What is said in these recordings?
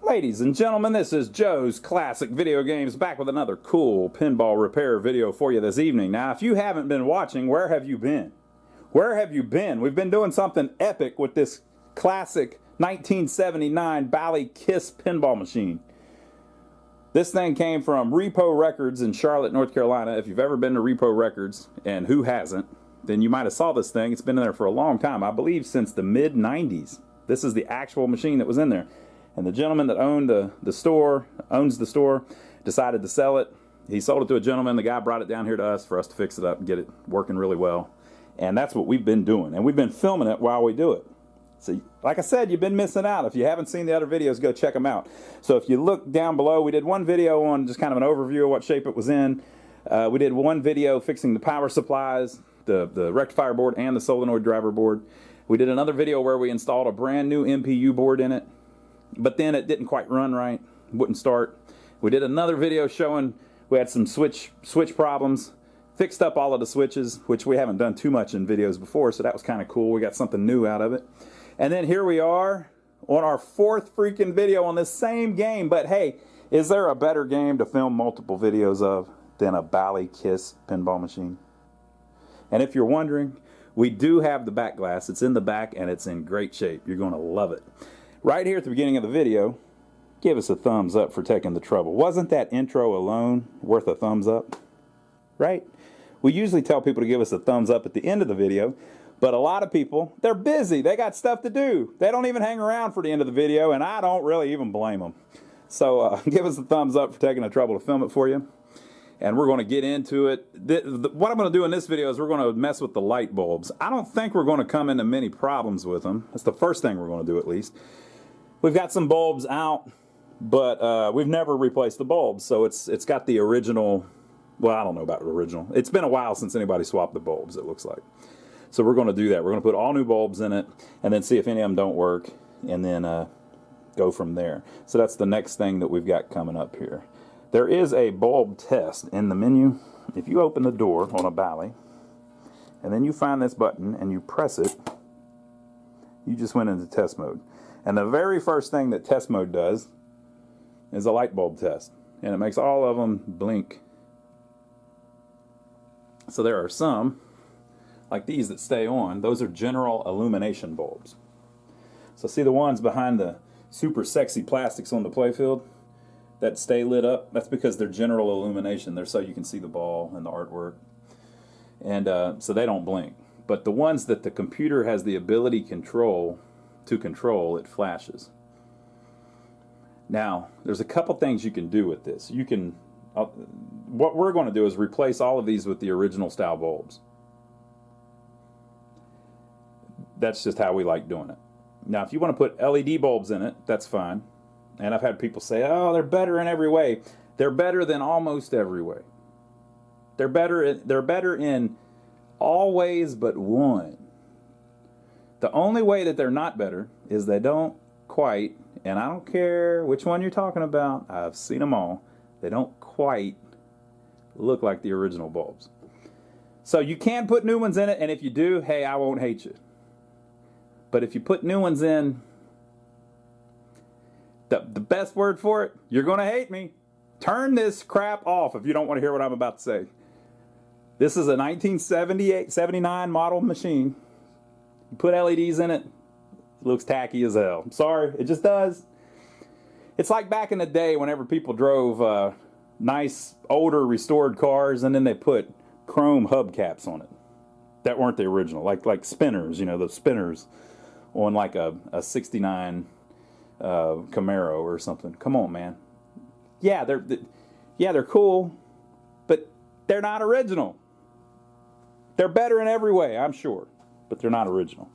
Ladies and gentlemen, this is Joe's Classic Video Games, back with another cool pinball repair video for you this evening. Now, if you haven't been watching, where have you been? Where have you been? We've been doing something epic with this classic 1979 Bally Kiss pinball machine. This thing came from Repo Records in Charlotte, North Carolina. If you've ever been to Repo Records, and who hasn't, then you might have saw this thing. It's been in there for a long time, I believe since the mid-90s. This is the actual machine that was in there. And the gentleman that owned the store, decided to sell it. He sold it to a gentleman. The guy brought it down here to us for us to fix it up and get it working really well. And that's what we've been doing. And we've been filming it while we do it. So, like I said, you've been missing out. If you haven't seen the other videos, go check them out. So if you look down below, we did one video on just kind of an overview of what shape it was in. We did one video fixing the power supplies, the rectifier board, and the solenoid driver board. We did another video where we installed a brand new MPU board in it. But then it didn't quite run right, wouldn't start. We did another video showing we had some switch problems, fixed up all of the switches, which we haven't done too much in videos before, so that was kind of cool. We got something new out of it. And then here we are on our fourth freaking video on this same game. But hey, is there a better game to film multiple videos of than a Bally Kiss pinball machine? And if you're wondering, we do have the back glass. It's in the back and it's in great shape. You're going to love it. Right here at the beginning of the video, give us a thumbs up for taking the trouble. Wasn't that intro alone worth a thumbs up? Right? We usually tell people to give us a thumbs up at the end of the video, but a lot of people, they're busy. They got stuff to do. They don't even hang around for the end of the video, and I don't really even blame them. So give us a thumbs up for taking the trouble to film it for you. And we're going to get into it. What I'm going to do in this video is we're going to mess with the light bulbs. I don't think we're going to come into many problems with them. That's the first thing we're going to do, at least. We've got some bulbs out, but we've never replaced the bulbs. So it's got the original, well, I don't know about the original. It's been a while since anybody swapped the bulbs, it looks like. So we're going to do that. We're going to put all new bulbs in it and then see if any of them don't work and then go from there. So that's the next thing that we've got coming up here. There is a bulb test in the menu. If you open the door on a Bally and then you find this button and you press it, you just went into test mode. And the very first thing that test mode does is a light bulb test. And it makes all of them blink. So there are some, like these that stay on. Those are general illumination bulbs. So see the ones behind the super sexy plastics on the playfield that stay lit up? That's because they're general illumination. They're so you can see the ball and the artwork. And so they don't blink. But the ones that the computer has the ability to control, it flashes. Now, there's a couple things you can do with this. You can, what we're going to do is replace all of these with the original style bulbs. That's just how we like doing it. Now, if you want to put LED bulbs in it, that's fine. And I've had people say, oh, they're better in every way. They're better than almost every way. They're better in all ways but one. The only way that they're not better is they don't quite, and I don't care which one you're talking about, I've seen them all, they don't quite look like the original bulbs. So you can put new ones in it, and if you do, hey, I won't hate you. But if you put new ones in, the best word for it, you're going to hate me. Turn this crap off if you don't want to hear what I'm about to say. This is a 1978-79 model machine. You put LEDs in it, it looks tacky as hell. I'm sorry, it just does. It's like back in the day whenever people drove nice, older, restored cars and then they put chrome hubcaps on it. That weren't the original, like spinners, you know, the spinners on like a 69 Camaro or something. Come on, man. Yeah, they're cool, but they're not original. They're better in every way, I'm sure, but they're not original.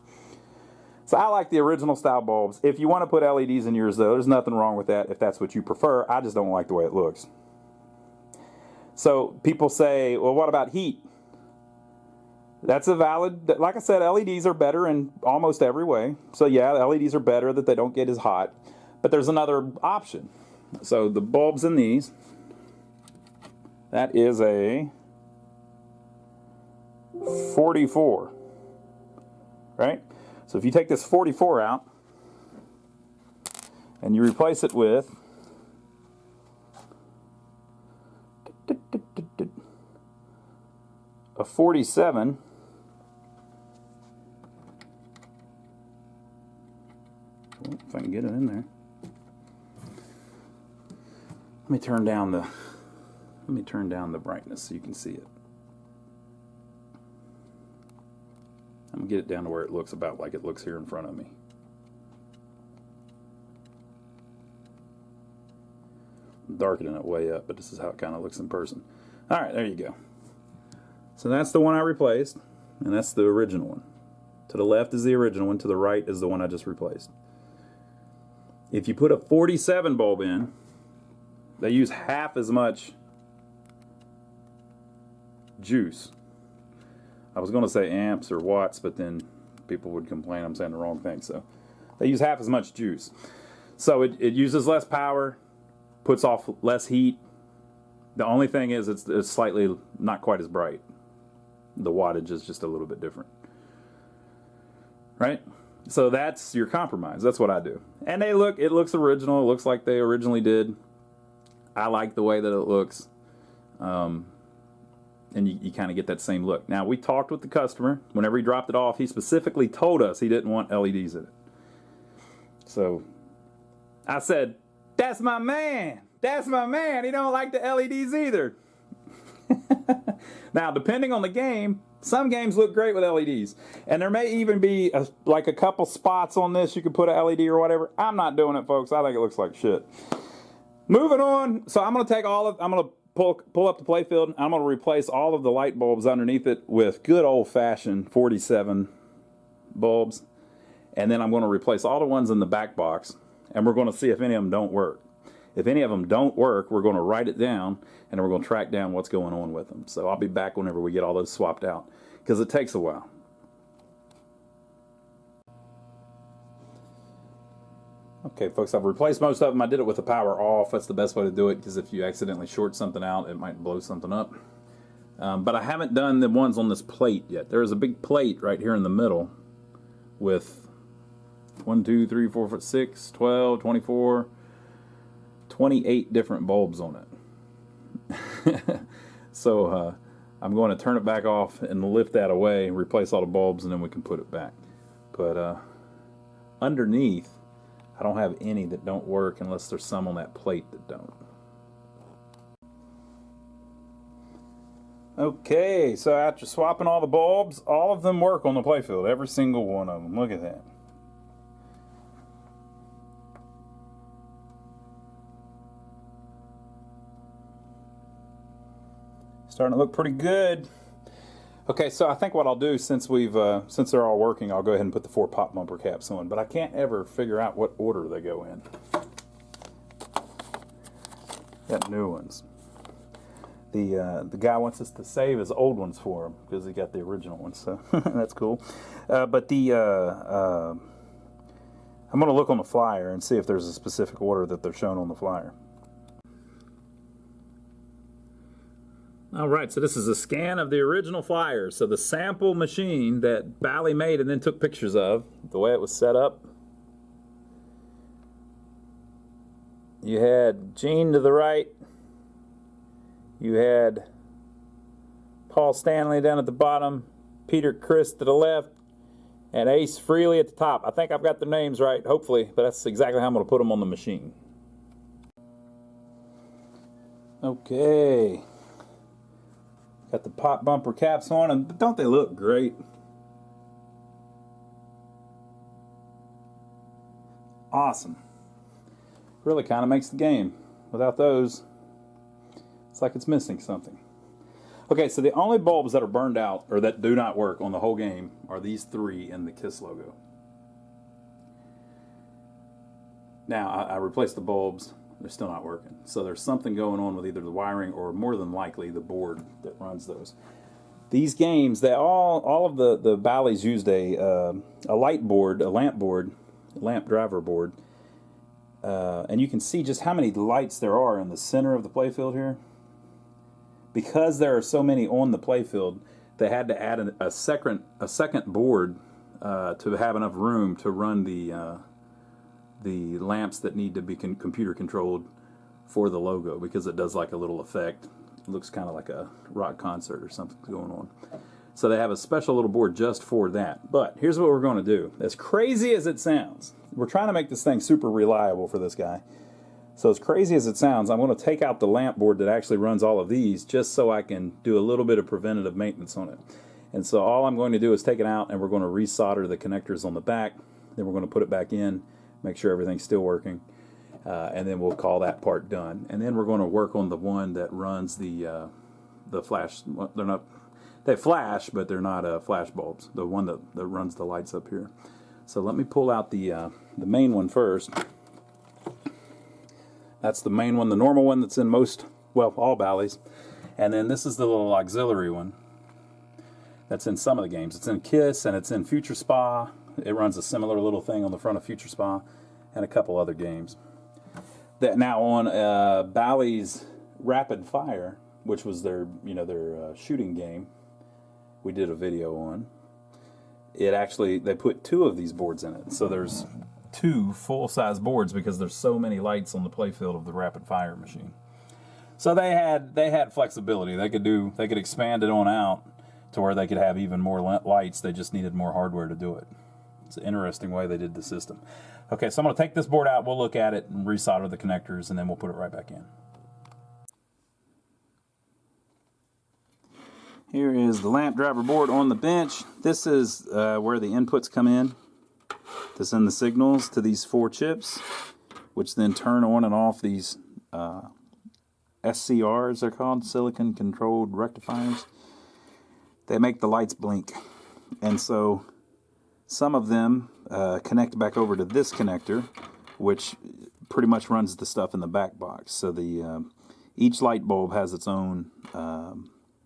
So I like the original style bulbs. If you want to put LEDs in yours, though, there's nothing wrong with that if that's what you prefer. I just don't like the way it looks. So people say, well, what about heat? That's a valid, like I said, LEDs are better in almost every way. So yeah, LEDs are better that they don't get as hot. But there's another option. So the bulbs in these, that is a 44, right? So if you take this 44 out, and you replace it with a 47. If I can get it in there. Let me turn down the brightness so you can see it. I'm gonna get it down to where it looks about like it looks here in front of me. I'm darkening it way up, but this is how it kind of looks in person. All right, there you go. So that's the one I replaced, and that's the original one. To the left is the original one, to the right is the one I just replaced. If you put a 47 bulb in, they use half as much juice. I was going to say amps or watts, but then people would complain I'm saying the wrong thing. So they use half as much juice. So it uses less power, puts off less heat. The only thing is it's slightly not quite as bright. The wattage is just a little bit different. Right? So that's your compromise. That's what I do. And it looks original. It looks like they originally did. I like the way that it looks. And you kind of get that same look. Now, we talked with the customer. Whenever he dropped it off, he specifically told us he didn't want LEDs in it. So I said, that's my man. That's my man. He don't like the LEDs either. Now, depending on the game, some games look great with LEDs. And there may even be like a couple spots on this you could put an LED or whatever. I'm not doing it, folks. I think it looks like shit. Moving on. So I'm going to take I'm going to pull up the playfield, and I'm going to replace all of the light bulbs underneath it with good old-fashioned 47 bulbs. And then I'm going to replace all the ones in the back box, and we're going to see if any of them don't work. If any of them don't work, we're going to write it down, and we're going to track down what's going on with them. So I'll be back whenever we get all those swapped out, because it takes a while. Okay, folks, I've replaced most of them. I did it with the power off. That's the best way to do it, because if you accidentally short something out, it might blow something up. But I haven't done the ones on this plate yet. There's a big plate right here in the middle with 1, 2, 3, 4, 5, 6, 12, 24, 28 different bulbs on it. So I'm going to turn it back off and lift that away, replace all the bulbs, and then we can put it back. But underneath, I don't have any that don't work unless there's some on that plate that don't. Okay, so after swapping all the bulbs, all of them work on the playfield. Every single one of them. Look at that. Starting to look pretty good. Okay, so I think what I'll do, since they're all working, I'll go ahead and put the 4 pop bumper caps on, but I can't ever figure out what order they go in. Got new ones. The guy wants us to save his old ones for him because he got the original ones, so that's cool. But I'm going to look on the flyer and see if there's a specific order that they're shown on the flyer. Alright, so this is a scan of the original flyer. So the sample machine that Bally made and then took pictures of, the way it was set up. You had Gene to the right. You had Paul Stanley down at the bottom, Peter Chris to the left, and Ace Frehley at the top. I think I've got their names right, hopefully, but that's exactly how I'm going to put them on the machine. Okay. Got the pop bumper caps on, and don't they look great? Awesome. Really kind of makes the game. Without those, it's like it's missing something. Okay, so the only bulbs that are burned out, or that do not work on the whole game, are these 3 and the KISS logo. Now, I replaced the bulbs. They're still not working. So there's something going on with either the wiring or more than likely the board that runs those. These games, they all of the Bally's used a light board, a lamp driver board. And you can see just how many lights there are in the center of the playfield here. Because there are so many on the playfield, they had to add a second board to have enough room to run the the lamps that need to be computer controlled for the logo, because it does like a little effect. It looks kind of like a rock concert or something going on. So they have a special little board just for that. But here's what we're going to do. As crazy as it sounds, we're trying to make this thing super reliable for this guy. So as crazy as it sounds, I'm going to take out the lamp board that actually runs all of these, just so I can do a little bit of preventative maintenance on it. And so all I'm going to do is take it out, and we're going to resolder the connectors on the back. Then we're going to put it back in, make sure everything's still working, and then we'll call that part done. And then we're going to work on the one that runs the flash. They're not, they flash, but they're not flash bulbs. The one that runs the lights up here. So let me pull out the main one first. That's the main one, the normal one that's in most, well, all Bally's. And then this is the little auxiliary one that's in some of the games. It's in Kiss and it's in Future Spa. It runs a similar little thing on the front of Future Spa and a couple other games. That now on Bally's Rapid Fire, which was their shooting game, we did a video on. It actually, they put 2 of these boards in it. So there's 2 full-size boards because there's so many lights on the playfield of the Rapid Fire machine. So they had flexibility. They could expand it on out to where they could have even more lights. They just needed more hardware to do it. It's an interesting way they did the system. Okay, so I'm going to take this board out. We'll look at it and resolder the connectors, and then we'll put it right back in. Here is the lamp driver board on the bench. This is where the inputs come in to send the signals to these 4 chips, which then turn on and off these SCRs, they're called, silicon controlled rectifiers. They make the lights blink. And so some of them connect back over to this connector, which pretty much runs the stuff in the back box. So the each light bulb has its own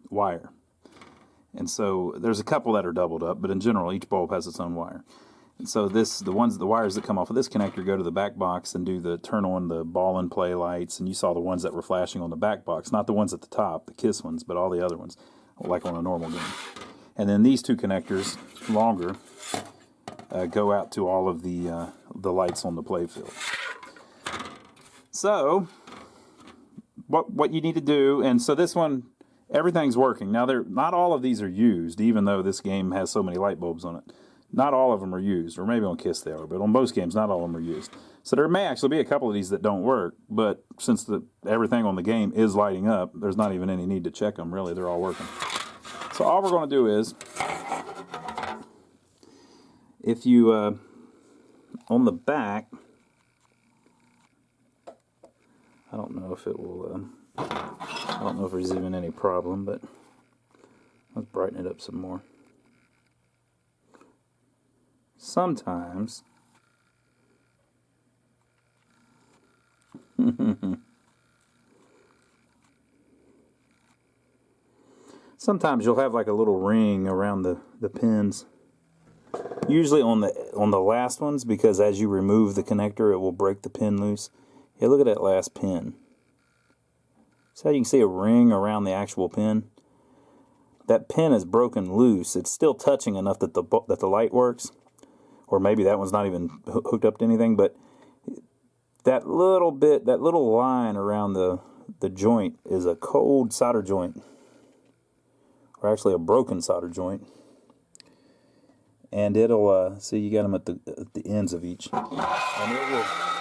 wire. And so there's a couple that are doubled up, but in general, each bulb has its own wire. And so the wires that come off of this connector go to the back box and do the turn on the ball and play lights. And you saw the ones that were flashing on the back box, not the ones at the top, the Kiss ones, but all the other ones, like on a normal game. And then these 2 connectors, longer, go out to all of the lights on the playfield. So what you need to do, and so this one, everything's working. Now, not all of these are used, even though this game has so many light bulbs on it. Not all of them are used, or maybe on Kiss they are, but on most games, not all of them are used. So there may actually be a couple of these that don't work, but since everything on the game is lighting up, there's not even any need to check them, really. They're all working. So all we're going to do is, if you, on the back, I don't know if it will, I don't know if there's even any problem, but let's brighten it up some more. Sometimes sometimes you'll have like a little ring around the pins. Usually on the last ones, because as you remove the connector, it will break the pin loose. Yeah, look at that last pin. So you can see a ring around the actual pin. That pin is broken loose. It's still touching enough that the light works. Or maybe that one's not even hooked up to anything, but that little line around the joint is a cold solder joint, or actually a broken solder joint. And it'll see, you got them at the ends of each, and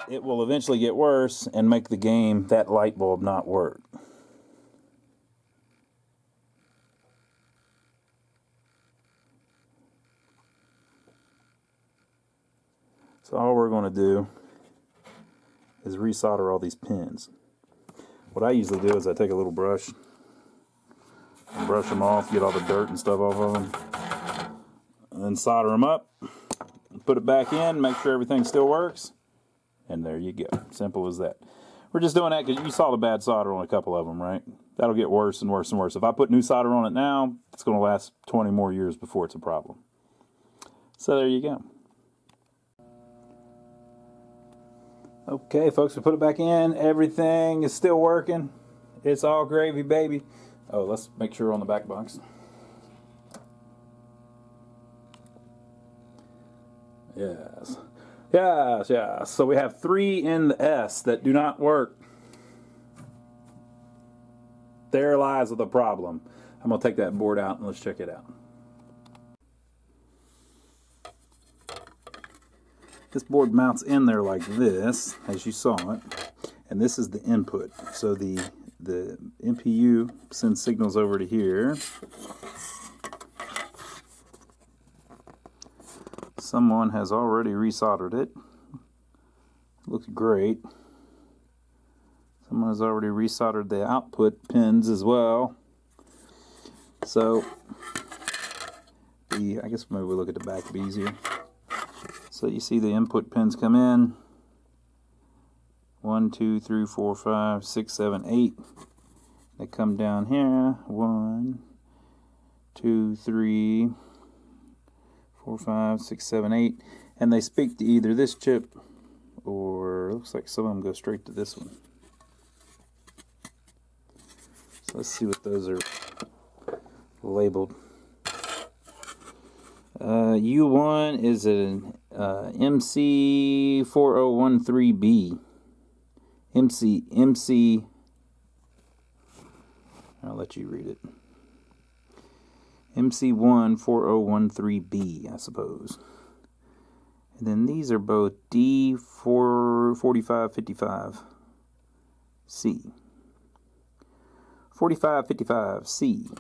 it will eventually get worse and make the game, that light bulb, not work. So all we're going to do is resolder all these pins. What I usually do is I take a little brush, and brush them off, get all the dirt and stuff off of them, and then solder them up, put it back in, make sure everything still works, and there you go. Simple as that. We're just doing that because you saw the bad solder on a couple of them, right? That'll get worse and worse and worse. If I put new solder on it now, it's going to last 20 more years before it's a problem. So there you go. Okay, folks, we put it back in. Everything is still working. It's all gravy, baby. Oh, let's make sure on the back box. Yes. Yes, yes. So we have 3 in the S that do not work. There lies the problem. I'm going to take that board out and let's check it out. This board mounts in there like this, as you saw it, and this is the input. So the MPU sends signals over to here. Someone has already resoldered it. Looks great. Someone has already resoldered the output pins as well. So, I guess maybe we'll look at the back, it'll be easier. So you see the input pins come in. 1, 2, 3, 4, 5, 6, 7, 8. They come down here. 1, 2, 3, 4, 5, 6, 7, 8. And they speak to either this chip or looks like some of them go straight to this one. So let's see what those are labeled. U1 is an MC4013B. MC. I'll let you read it. MC14013B, I suppose. And then these are both D4555C. 4555C.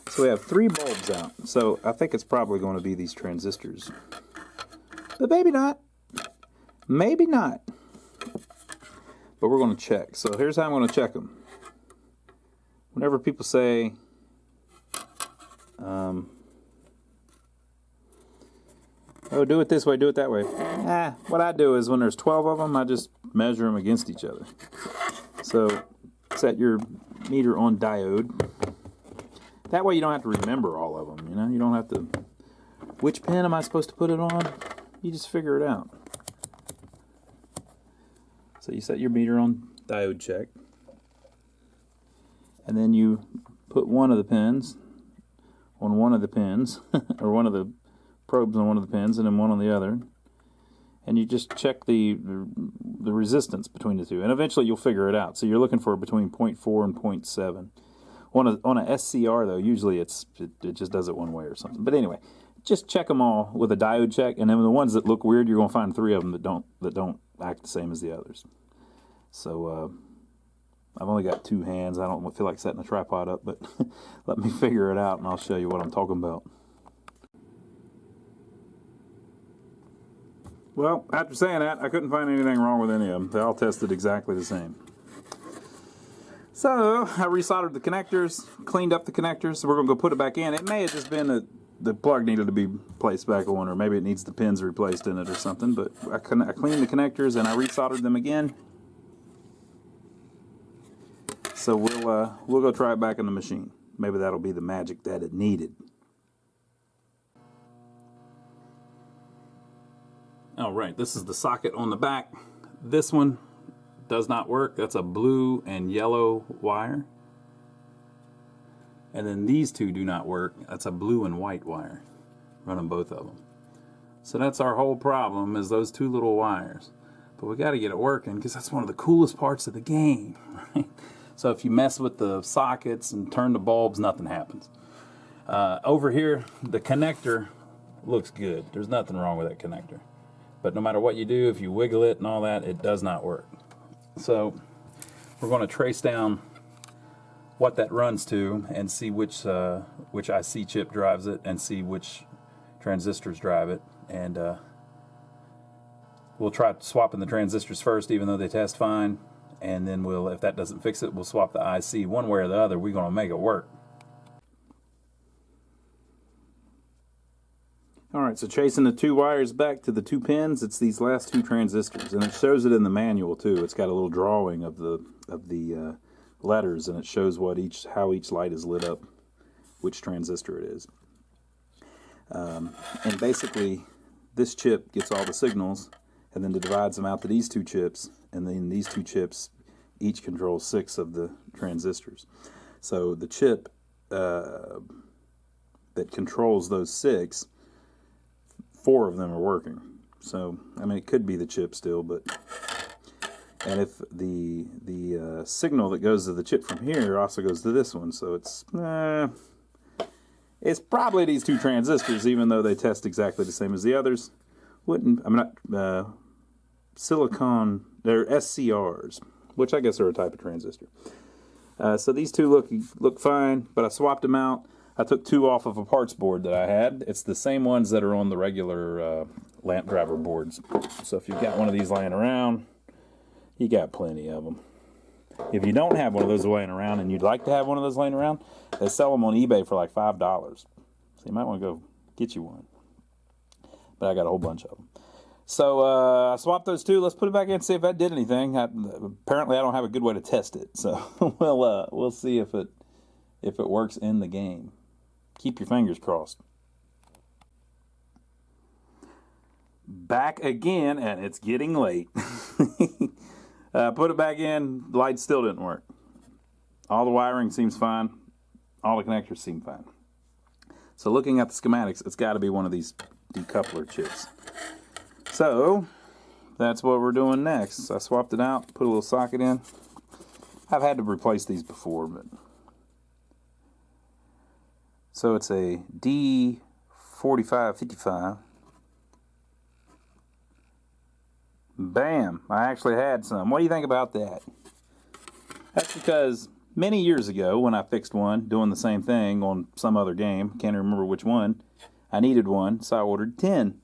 So we have 3 bulbs out. So I think it's probably going to be these transistors. But maybe not. Maybe not. But we're going to check. So here's how I'm going to check them. Whenever people say, oh, do it this way, do it that way. What I do is when there's 12 of them, I just measure them against each other. So set your meter on diode. That way you don't have to remember all of them, you know? You don't have to, which pin am I supposed to put it on? You just figure it out. So you set your meter on diode check. And then you put one of the pins on one of the pins, or one of the probes on one of the pins, and then one on the other. And you just check the resistance between the two. And eventually you'll figure it out. So you're looking for between 0.4 and 0.7. On a SCR though, usually it just does it one way or something. But anyway, just check them all with a diode check, and then the ones that look weird, you're going to find 3 of them that don't act the same as the others. So I've only got 2 hands. I don't feel like setting a tripod up, but let me figure it out, and I'll show you what I'm talking about. Well, after saying that, I couldn't find anything wrong with any of them. They all tested exactly the same. So I resoldered the connectors, cleaned up the connectors, so we're going to go put it back in. It may have just been that the plug needed to be placed back on, or maybe it needs the pins replaced in it or something, but I cleaned the connectors and I resoldered them again. So we'll go try it back in the machine. Maybe that'll be the magic that it needed. Alright, this is the socket on the back. This one does not work. That's a blue and yellow wire. And then these 2 do not work. That's a blue and white wire. Running both of them. So that's our whole problem, is those 2 little wires. But we got to get it working, because that's one of the coolest parts of the game, right? So if you mess with the sockets and turn the bulbs, nothing happens. Over here, the connector looks good. There's nothing wrong with that connector. But no matter what you do, if you wiggle it and all that, it does not work. So we're going to trace down what that runs to and see which IC chip drives it, and see which transistors drive it. And we'll try swapping the transistors first, even though they test fine. And then if that doesn't fix it, we'll swap the IC. One way or the other, we're going to make it work. Alright, so tracing the 2 wires back to the 2 pins, it's these last 2 transistors. And it shows it in the manual too. It's got a little drawing of the letters, and it shows how each light is lit up, which transistor it is. And basically, this chip gets all the signals, and then divides them out to these 2 chips, and then these 2 chips each control 6 of the transistors. So the chip that controls those 6, 4 of them are working. So, I mean, it could be the chip still, but... And if the signal that goes to the chip from here also goes to this one, so it's probably these two transistors, even though they test exactly the same as the others. Silicon, they're SCRs, which I guess are a type of transistor. So these two look fine, but I swapped them out. I took two off of a parts board that I had. It's the same ones that are on the regular lamp driver boards. So if you've got one of these laying around, you got plenty of them. If you don't have one of those laying around and you'd like to have one of those laying around, they sell them on eBay for like $5. So you might want to go get you one. But I got a whole bunch of them. So I swapped those two. Let's put it back in and see if that did anything. Apparently I don't have a good way to test it. So we'll see if it works in the game. Keep your fingers crossed. Back again, and it's getting late. Put it back in, light still didn't work. All the wiring seems fine. All the connectors seem fine. So looking at the schematics, it's got to be one of these decoupler chips. So that's what we're doing next. I swapped it out, put a little socket in. I've had to replace these before, but... So it's a D4555. Bam! I actually had some. What do you think about that? That's because many years ago, when I fixed one, doing the same thing on some other game, can't remember which one, I needed one, so I ordered 10.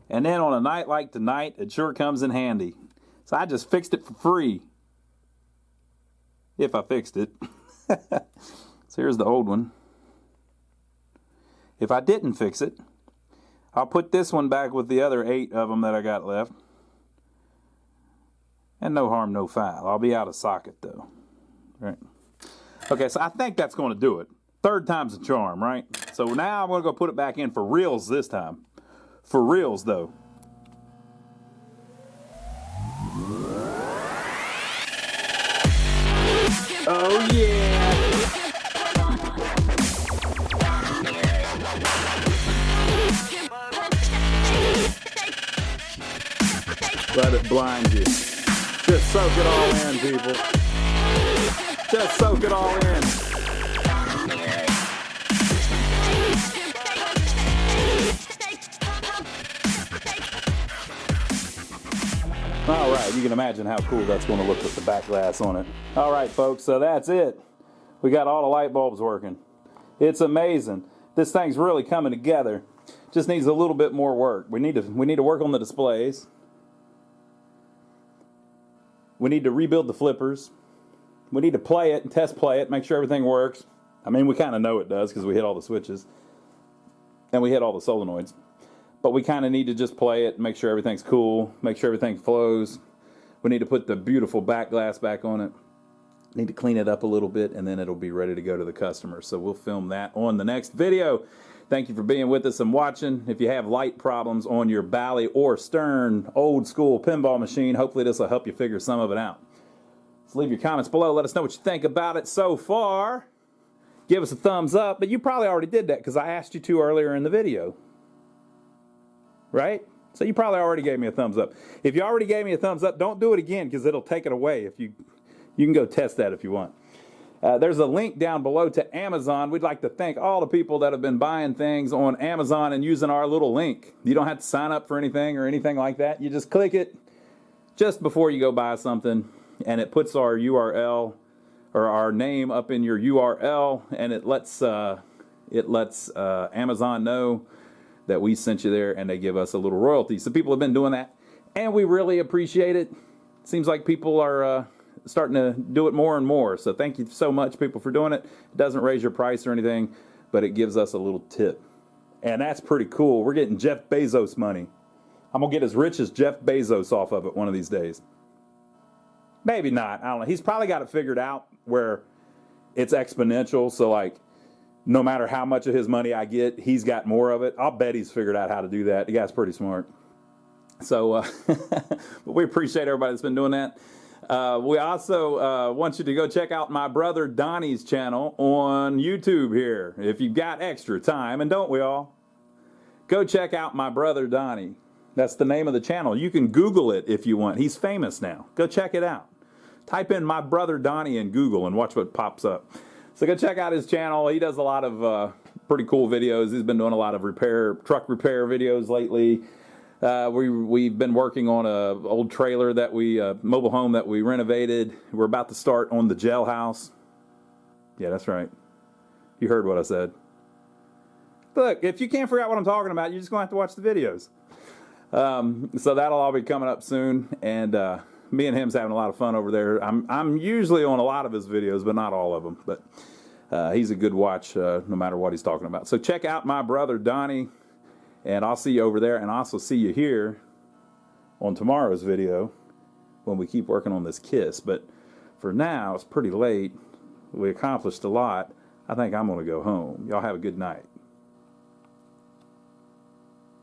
And then on a night like tonight, it sure comes in handy. So I just fixed it for free. If I fixed it. So here's the old one. If I didn't fix it, I'll put this one back with the other 8 of them that I got left. And no harm, no foul. I'll be out of socket, though. Right. Okay, so I think that's going to do it. Third time's a charm, right? So now I'm going to go put it back in for reals this time. For reals, though. Oh, yeah! Let it blind you. Just soak it all in, people. Just soak it all in. All right, you can imagine how cool that's going to look with the back glass on it. All right, folks, so that's it. We got all the light bulbs working. It's amazing. This thing's really coming together. Just needs a little bit more work. We need to work on the displays. We need to rebuild the flippers. We need to play it and test play it, make sure everything works. I mean, we kind of know it does because we hit all the switches. And we hit all the solenoids. But we kind of need to just play it, make sure everything's cool, make sure everything flows. We need to put the beautiful back glass back on it. Need to clean it up a little bit, and then it'll be ready to go to the customer. So we'll film that on the next video. Thank you for being with us and watching. If you have light problems on your Bally or Stern old school pinball machine, hopefully this will help you figure some of it out. So leave your comments below. Let us know what you think about it so far. Give us a thumbs up, but you probably already did that because I asked you to earlier in the video. Right? So you probably already gave me a thumbs up. If you already gave me a thumbs up, don't do it again because it'll take it away. If you can go test that if you want. There's a link down below to Amazon. We'd like to thank all the people that have been buying things on Amazon and using our little link. You don't have to sign up for anything or anything like that. You just click it just before you go buy something, and it puts our URL or our name up in your URL, and it lets Amazon know that we sent you there, and they give us a little royalty. So people have been doing that, and we really appreciate it. Seems like people are starting to do it more and more. So thank you so much, people, for doing it. It doesn't raise your price or anything, but it gives us a little tip. And that's pretty cool. We're getting Jeff Bezos money. I'm going to get as rich as Jeff Bezos off of it one of these days. Maybe not. I don't know. He's probably got it figured out where it's exponential. So, like, no matter how much of his money I get, he's got more of it. I'll bet he's figured out how to do that. The guy's pretty smart. So, but we appreciate everybody that's been doing that. We also want you to go check out my brother Donnie's channel on YouTube here. If you've got extra time, and don't we all? Go check out my brother Donnie. That's the name of the channel. You can Google it if you want. He's famous now. Go check it out. Type in My Brother Donnie in Google and watch what pops up. So go check out his channel. He does a lot of pretty cool videos. He's been doing a lot of truck repair videos lately. We've been working on a old trailer that mobile home that we renovated. We're about to start on the jailhouse. Yeah, that's right. You heard what I said. Look, if you can't figure out what I'm talking about, you're just going to have to watch the videos. So that'll all be coming up soon, and me and him's having a lot of fun over there. I'm usually on a lot of his videos, but not all of them. But he's a good watch no matter what he's talking about. So check out My Brother Donnie, and I'll see you over there, and I'll also see you here on tomorrow's video when we keep working on this kiss. But for now, it's pretty late. We accomplished a lot. I think I'm going to go home. Y'all have a good night.